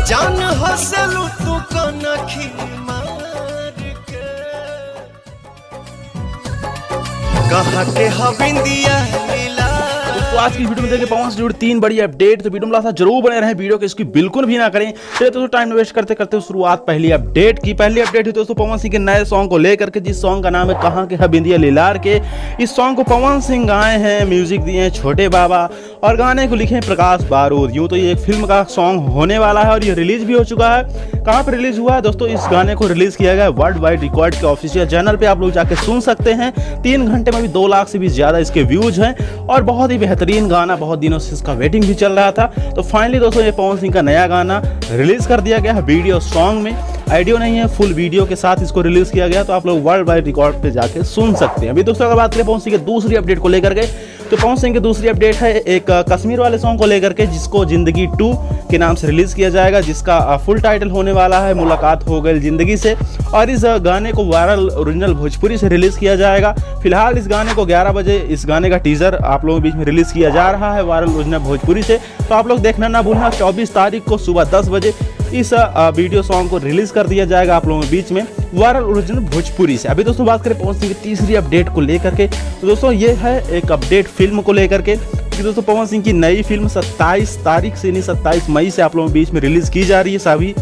जान हसलू तू कनखी मार के कहा के हविंदिया लीला। तो आज की वीडियो में देखिए पवन से जुड़ी 3 बड़ी अपडेट। तो वीडियो में लास्ट जरूर बने रहें, वीडियो को इसकी बिल्कुल भी ना करें। चलिए दोस्तों टाइम वेस्ट करते करते शुरुआत पहली अपडेट की। पहली अपडेट है दोस्तों पवन सिंह के नए सॉन्ग को लेकर के, जिस सॉन्ग का नाम है कहाँ के है बिंदिया लीलार के। इस सॉन्ग को पवन सिंह गाए हैं, म्यूजिक दिए हैं छोटे बाबा और गाने को लिखे हैं प्रकाश बारूद। यूँ तो ये एक फिल्म का सॉन्ग होने वाला है और ये रिलीज भी हो चुका है। कहाँ पर रिलीज हुआ है दोस्तों? इस गाने को रिलीज किया गया है वर्ल्ड वाइड रिकॉर्ड के ऑफिशियल चैनल पे, आप लोग जाके सुन सकते हैं। 3 घंटे में भी 2 लाख से भी ज्यादा इसके व्यूज हैं और बहुत ही बेहतरीन गाना, बहुत दिनों से इसका वेटिंग भी चल रहा था। तो फाइनली दोस्तों ये पवन सिंह का नया गाना रिलीज कर दिया गया है वीडियो सॉन्ग में। ऑडियो नहीं है, फुल वीडियो के साथ इसको रिलीज किया गया, तो आप लोग वर्ल्ड वाइड रिकॉर्ड पे जाके सुन सकते हैं। अभी दोस्तों अगर बात करें पवन सिंह के दूसरी अपडेट को लेकर के, तो पवन सिंह की दूसरी अपडेट है एक कश्मीर वाले सॉन्ग को लेकर के, जिसको जिंदगी 2 के नाम से रिलीज किया जाएगा, जिसका फुल टाइटल होने वाला है मुलाकात हो गई जिंदगी से। और इस गाने को वायरल ओरिजिनल भोजपुरी से रिलीज किया जाएगा। फिलहाल इस गाने को 11 बजे इस गाने का टीजर आप लोगों के बीच में रिलीज किया जा रहा है वायरल ओरिजिनल भोजपुरी से। तो आप लोग देखना ना भूलना, 24 तारीख को सुबह 10 बजे इस वीडियो सॉन्ग को रिलीज कर दिया जाएगा आप लोगों के बीच में वायरल ओरिजिनल भोजपुरी से। अभी दोस्तों बात करें पवन सिंह की तीसरी अपडेट को लेकर के, तो दोस्तों ये है एक अपडेट फिल्म को लेकर के कि दोस्तों पवन सिंह की नई फिल्म 27 तारीख से नहीं 27 मई से आप लोगों के बीच में रिलीज की जा रही है सभी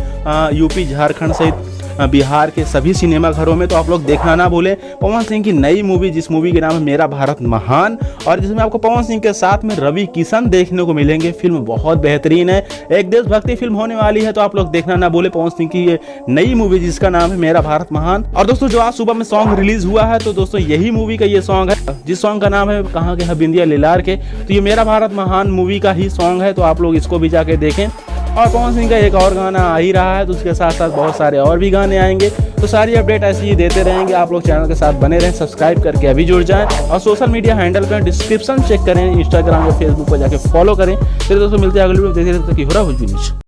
यूपी झारखंड सहित बिहार के सभी सिनेमा घरों में। तो आप लोग देखना ना भूलें पवन सिंह की नई मूवी, जिस मूवी के नाम है मेरा भारत महान, और जिसमें आपको पवन सिंह के साथ में रवि किशन देखने को मिलेंगे। फिल्म बहुत बेहतरीन है, एक देशभक्ति फिल्म होने वाली है। तो आप लोग देखना ना भूलें पवन सिंह की ये नई मूवी जिसका नाम है मेरा भारत महान। और दोस्तों जो आज सुबह में सॉन्ग रिलीज हुआ है, तो दोस्तों यही मूवी का ये सॉन्ग है, जिस सॉन्ग का नाम है कहाँ के है बिंदिया लीलार के। तो ये मेरा भारत महान मूवी का ही सॉन्ग है, तो आप लोग इसको भी जाके देखें। और पवन सिंह का एक और गाना आ ही रहा है, तो उसके साथ साथ बहुत सारे और भी गाने आएंगे। तो सारी अपडेट ऐसे ही देते रहेंगे। आप लोग चैनल के साथ बने रहें, सब्सक्राइब करके अभी जुड़ जाएं और सोशल मीडिया हैंडल पर डिस्क्रिप्शन चेक करें, इंस्टाग्राम और फेसबुक पर जाके फॉलो करें। फिर दोस्तों मिलते हैं अगली वीडियो में। देखते रहिए।